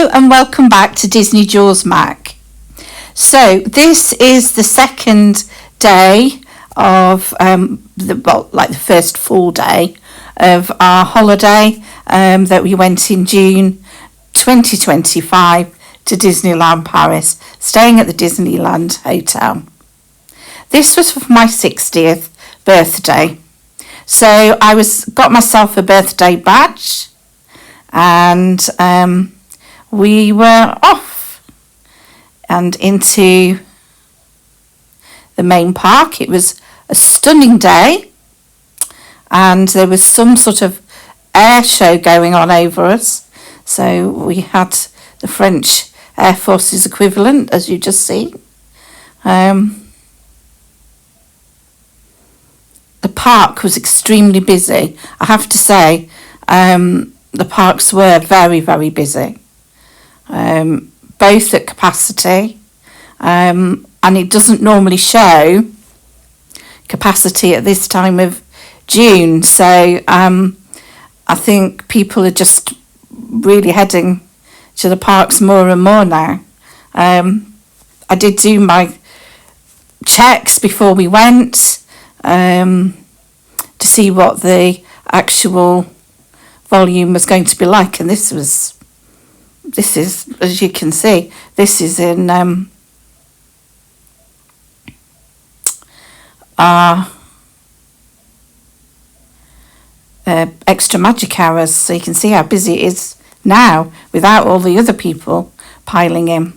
Hello and welcome back to Disney Jaws Mac. So this is the second day of the first full day of our holiday that we went in June 2025 to Disneyland Paris, staying at the Disneyland Hotel. This was for my 60th birthday. So I got myself a birthday badge and we were off and into the main park. It was a stunning day and there was some sort of air show going on over us. So we had the French Air Force's equivalent, as you just see. The park was extremely busy. I have to say, the parks were very, very busy. Both at capacity, and it doesn't normally show capacity at this time of June, so I think people are just really heading to the parks more and more now. I did do my checks before we went to see what the actual volume was going to be like, and this is, as you can see, this is in extra magic hours, so you can see how busy it is now without all the other people piling in.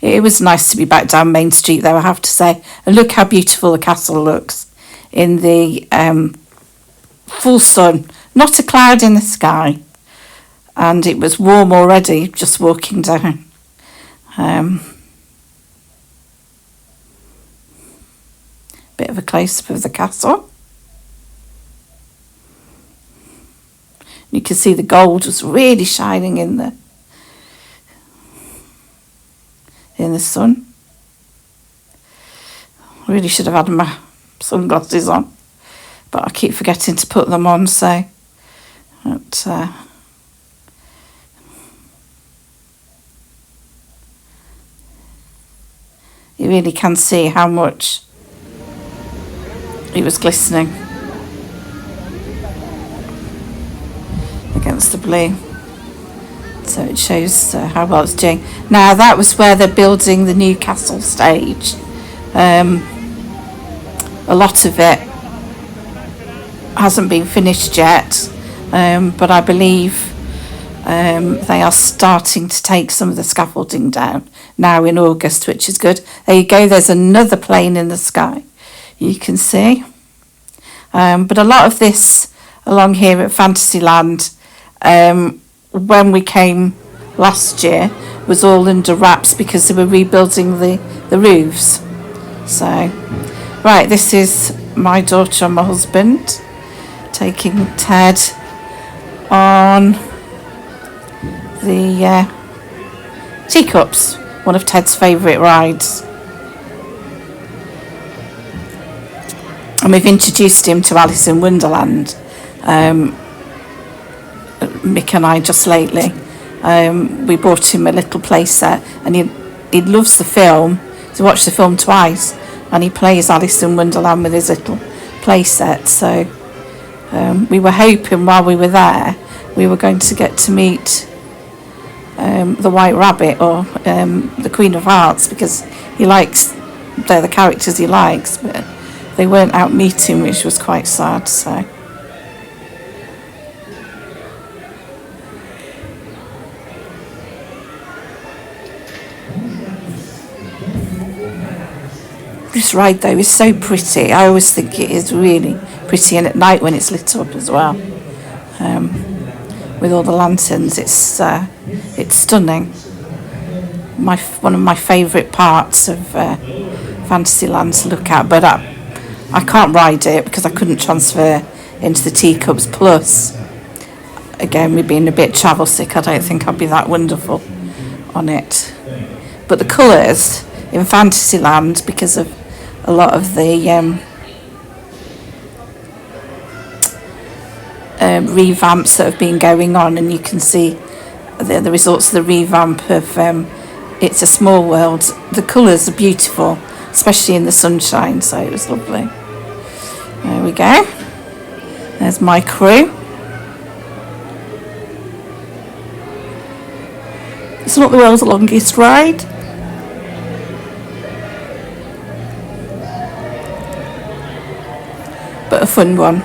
It was nice to be back down Main Street though, I have to say, and look how beautiful the castle looks in the full sun, not a cloud in the sky, and it was warm already just walking down. Bit of a close-up of the castle. You can see the gold was really shining in the sun. I really should have had my sunglasses on, but I keep forgetting to put them on, so you really can see how much it was glistening against the blue. So it shows how well it's doing. Now that was where they're building the new castle stage. A lot of it hasn't been finished yet, but I believe they are starting to take some of the scaffolding down now in August, which is good. There you go, there's another plane in the sky, you can see. But a lot of this along here at Fantasyland, when we came last year, was all under wraps because they were rebuilding the roofs. So, right, this is my daughter and my husband taking Ted on the teacups, one of Ted's favourite rides. And we've introduced him to Alice in Wonderland, Mick and I, just lately. We bought him a little play set, and he loves the film. He's watched the film twice, and he plays Alice in Wonderland with his little play set. So we were hoping while we were there we were going to get to meet the White Rabbit or the Queen of Hearts, because they're the characters he likes, but they weren't out meeting, which was quite sad. So this ride though is so pretty. I always think it is really pretty, and at night when it's lit up as well, with all the lanterns, it's stunning. One of my favourite parts of Fantasyland to look at, but I can't ride it because I couldn't transfer into the teacups. Plus, again, me being a bit travel sick, I don't think I'd be that wonderful on it. But the colours in Fantasyland, because of a lot of the revamps that have been going on, and you can see the results of the revamp of It's a Small World. The colours are beautiful, especially in the sunshine, so it was lovely. There we go. There's my crew. It's not the world's longest ride. But a fun one.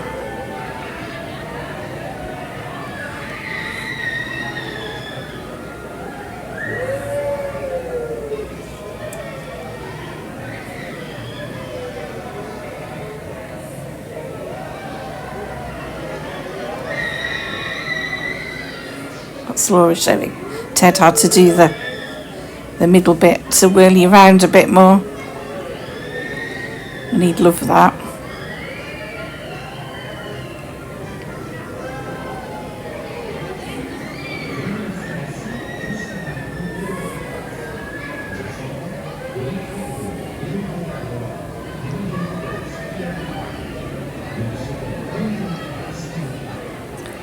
That's Laura showing Ted how to do the middle bit to whirl you around a bit more. And he'd love that.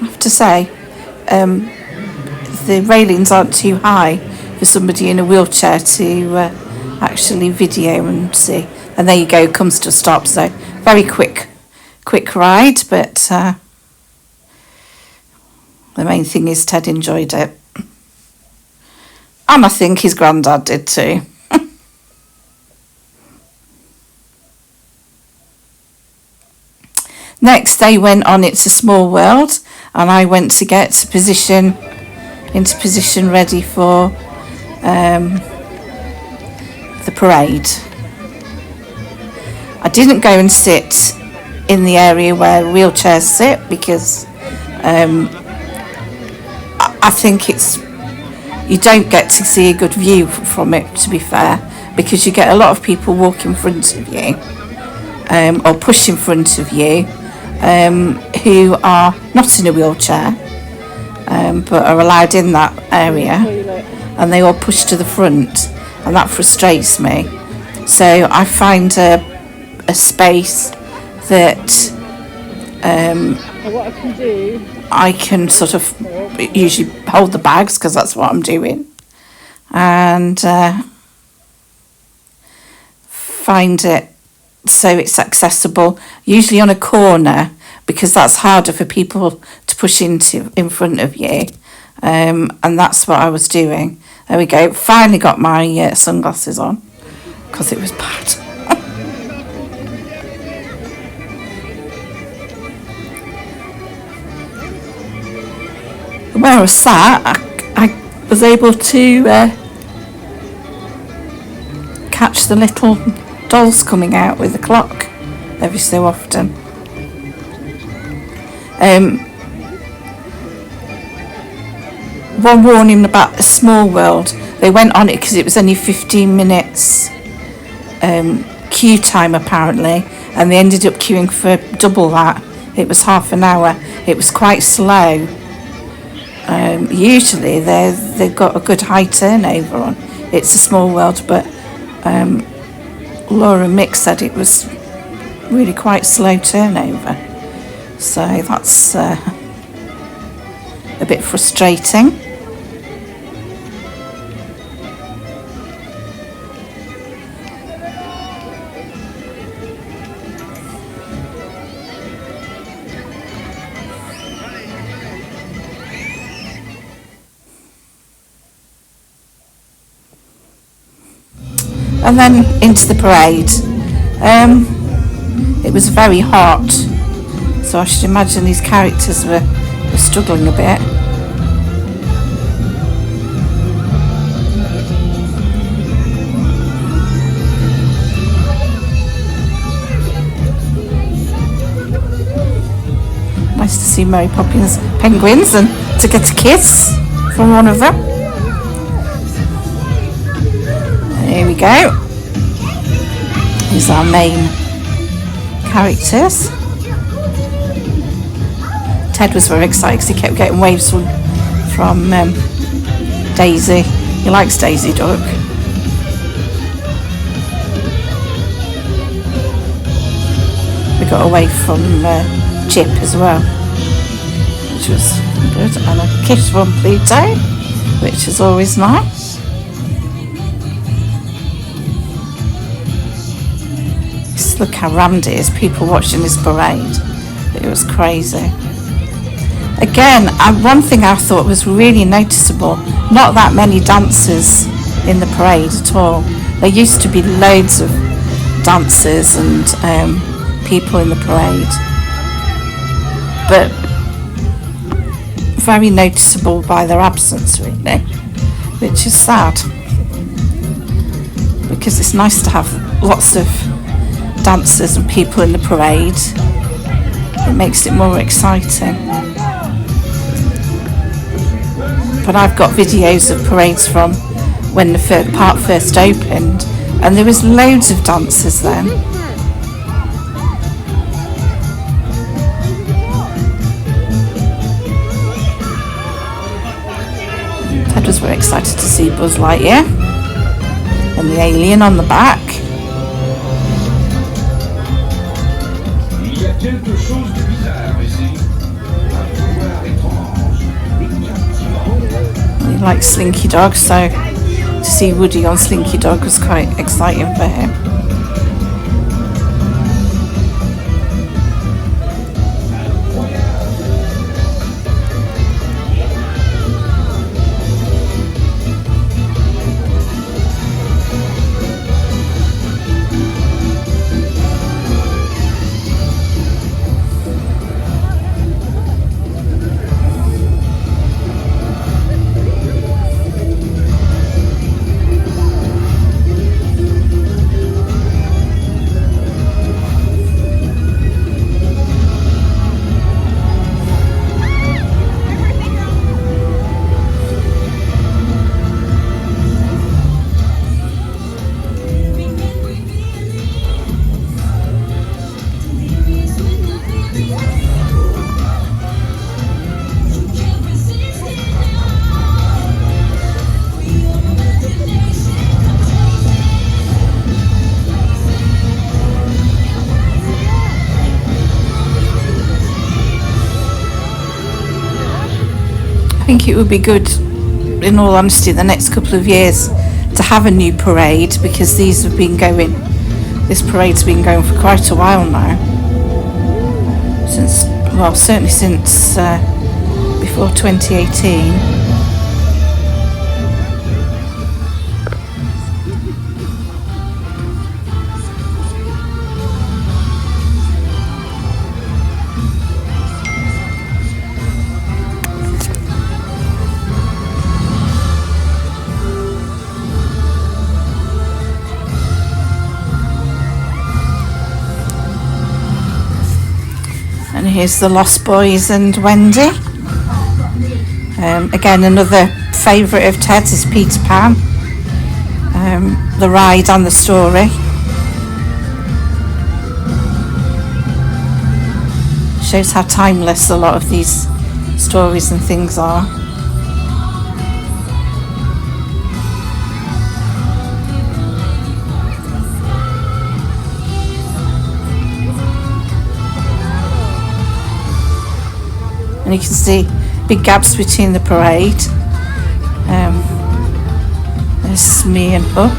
I have to say, the railings aren't too high for somebody in a wheelchair to actually video and see. And there you go, comes to a stop. So very quick ride, but the main thing is Ted enjoyed it. And I think his granddad did too. Next they went on It's a Small World, and I went to get into position ready for the parade. I didn't go and sit in the area where wheelchairs sit because I think you don't get to see a good view from it, to be fair, because you get a lot of people walk in front of you or push in front of you who are not in a wheelchair but are allowed in that area, and they all push to the front, and that frustrates me. So I find a space that what I can do, I can sort of usually hold the bags, because that's what I'm doing, and find it so it's accessible, usually on a corner, because that's harder for people to push in front of you, and that's what I was doing. There we go, finally got my sunglasses on, because it was bad. Where I sat, I was able to catch the little dolls coming out with the clock every so often. One warning about A Small World, they went on it because it was only 15 minutes queue time apparently, and they ended up queuing for double that. It was half an hour. It was quite slow. Usually they've got a good high turnover on It's a Small World, but Laura and Mick said it was really quite slow turnover, so that's a bit frustrating. And then into the parade. It was very hot, so I should imagine these characters were struggling a bit. Nice to see Mary Poppins penguins and to get a kiss from one of them. Here we go. These are our main characters. Ted was very excited because he kept getting waves from Daisy. He likes Daisy Duck. We got away from Chip as well. which was good, and a kiss from Pluto, which is always nice. Just look how rammed it is, people watching this parade. It was crazy. Again, one thing I thought was really noticeable, not that many dancers in the parade at all. There used to be loads of dancers and people in the parade, but very noticeable by their absence, really, which is sad, because it's nice to have lots of dancers and people in the parade. It makes it more exciting. But I've got videos of parades from when the park first opened, and there was loads of dancers then. Ted was very excited to see Buzz Lightyear and the alien on the back. He likes Slinky Dog, so to see Woody on Slinky Dog was quite exciting for him. I think it would be good, in all honesty, the next couple of years to have a new parade, because this parade's been going for quite a while now. Certainly since before 2018. And here's the Lost Boys and Wendy. Again, another favourite of Ted's is Peter Pan. The ride and the story. Shows how timeless a lot of these stories and things are. And you can see big gaps between the parade. There's Smee and Hook.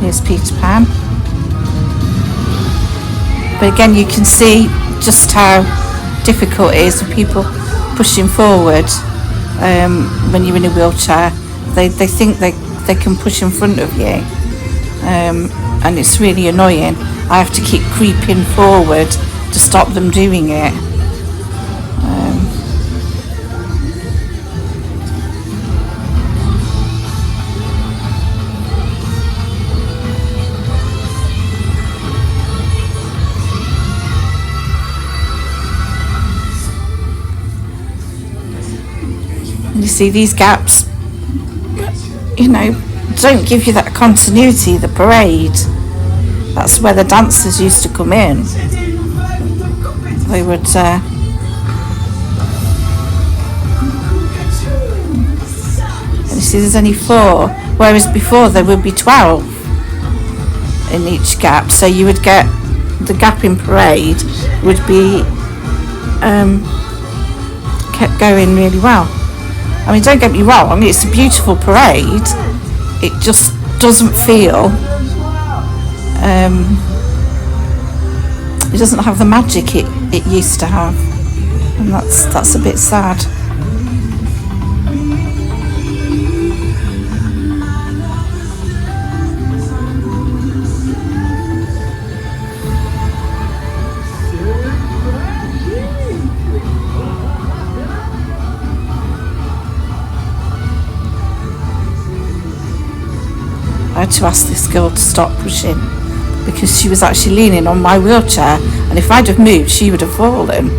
Here's Peter Pan. But again, you can see just how difficult it is for people pushing forward when you're in a wheelchair. They think they can push in front of you, and it's really annoying. I have to keep creeping forward to stop them doing it. And you see these gaps, don't give you that continuity, the parade. That's where the dancers used to come in. They would and you see there's only 4, whereas before there would be 12 in each gap, so you would get the gap in parade would be kept going really well. I mean, don't get me wrong, it's a beautiful parade. It just doesn't feel, it doesn't have the magic it used to have, and that's a bit sad. I had to ask this girl to stop pushing because she was actually leaning on my wheelchair, and if I'd have moved she would have fallen.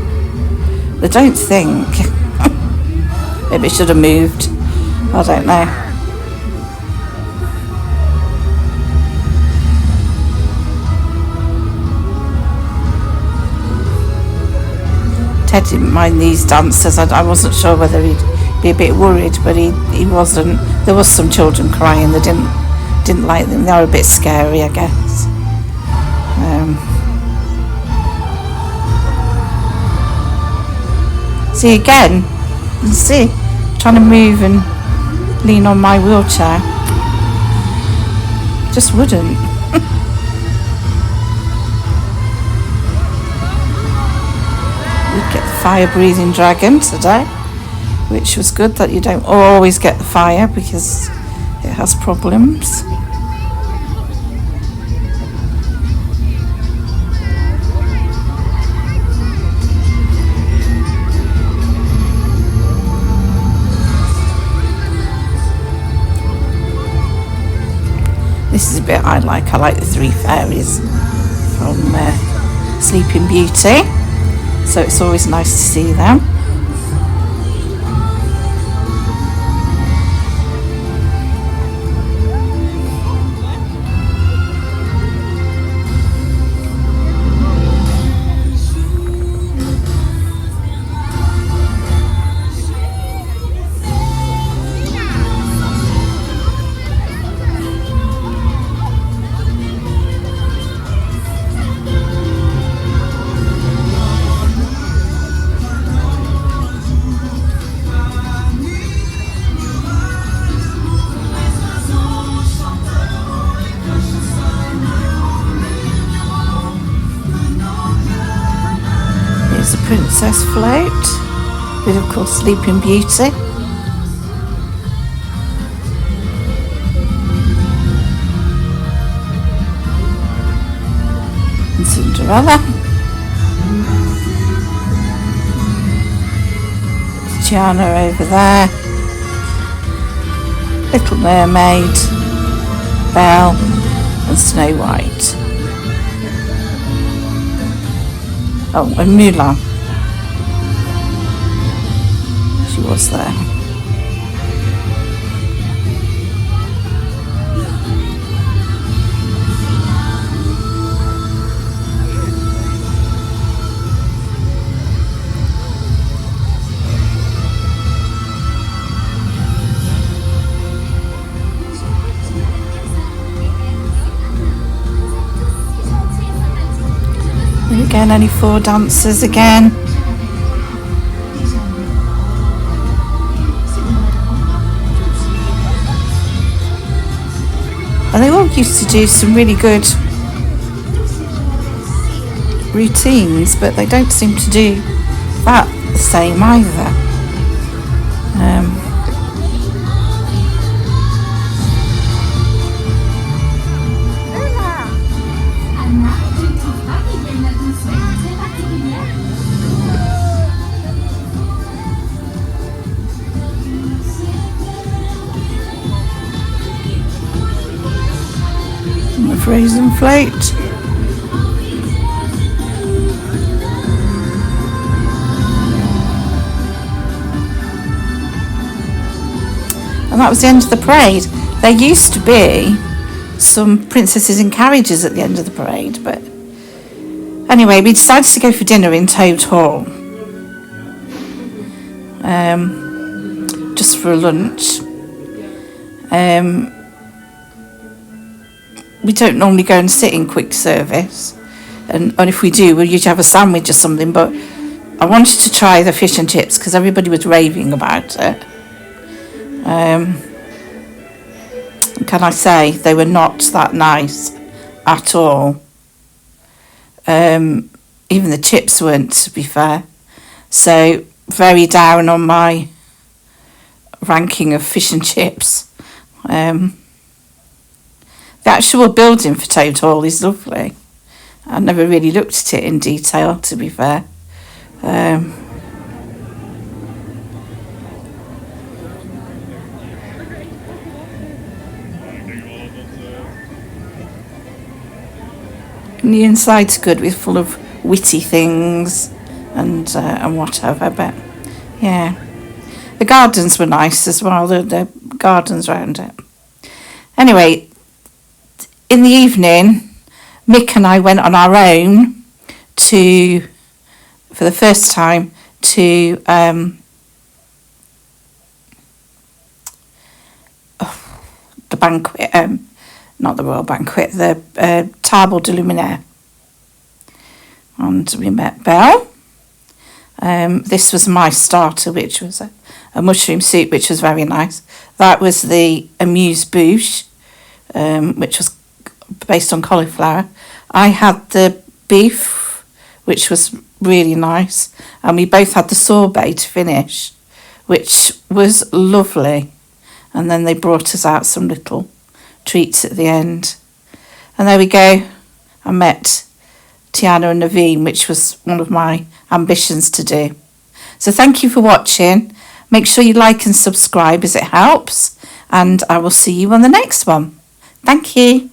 I don't think. Maybe I should have moved. I don't know. Ted didn't mind these dancers. I wasn't sure whether he'd be a bit worried, but he wasn't. There was some children crying. They didn't like them. They were a bit scary, I guess. See again, you see, trying to move and lean on my wheelchair. Just wouldn't. We get the fire-breathing dragon today, which was good that you don't always get the fire because it has problems. This is a bit I like. I like the three fairies from Sleeping Beauty, so it's always nice to see them. Here's the Princess Float with, of course, Sleeping Beauty. And Cinderella. Tiana over there. Little Mermaid, Belle and Snow White. Oh, and Mulan. She was there. And again, only 4 dancers again. And they all used to do some really good routines, but they don't seem to do that the same either. The frozen float. And that was the end of the parade. There used to be some princesses in carriages at the end of the parade, but anyway, we decided to go for dinner in Toad Hall. Just for a lunch. We don't normally go and sit in quick service, and if we do, we'll usually have a sandwich or something. But I wanted to try the fish and chips because everybody was raving about it. Can I say they were not that nice at all? Even the chips weren't, to be fair. So very down on my ranking of fish and chips. The actual building for Toad Hall is lovely. I never really looked at it in detail, to be fair. And the inside's good, with full of witty things and whatever. But yeah, the gardens were nice as well. The gardens around it. Anyway, in the evening, Mick and I went on our own for the first time, to the banquet, not the Royal Banquet, the Table de Luminaire. And we met Belle. This was my starter, which was a mushroom soup, which was very nice. That was the amuse-bouche, which was based on cauliflower. I had the beef, which was really nice, and we both had the sorbet to finish, which was lovely. And then they brought us out some little treats at the end. And there we go. I met Tiana and Naveen, which was one of my ambitions to do. So thank you for watching. Make sure you like and subscribe as it helps, and I will see you on the next one. Thank you.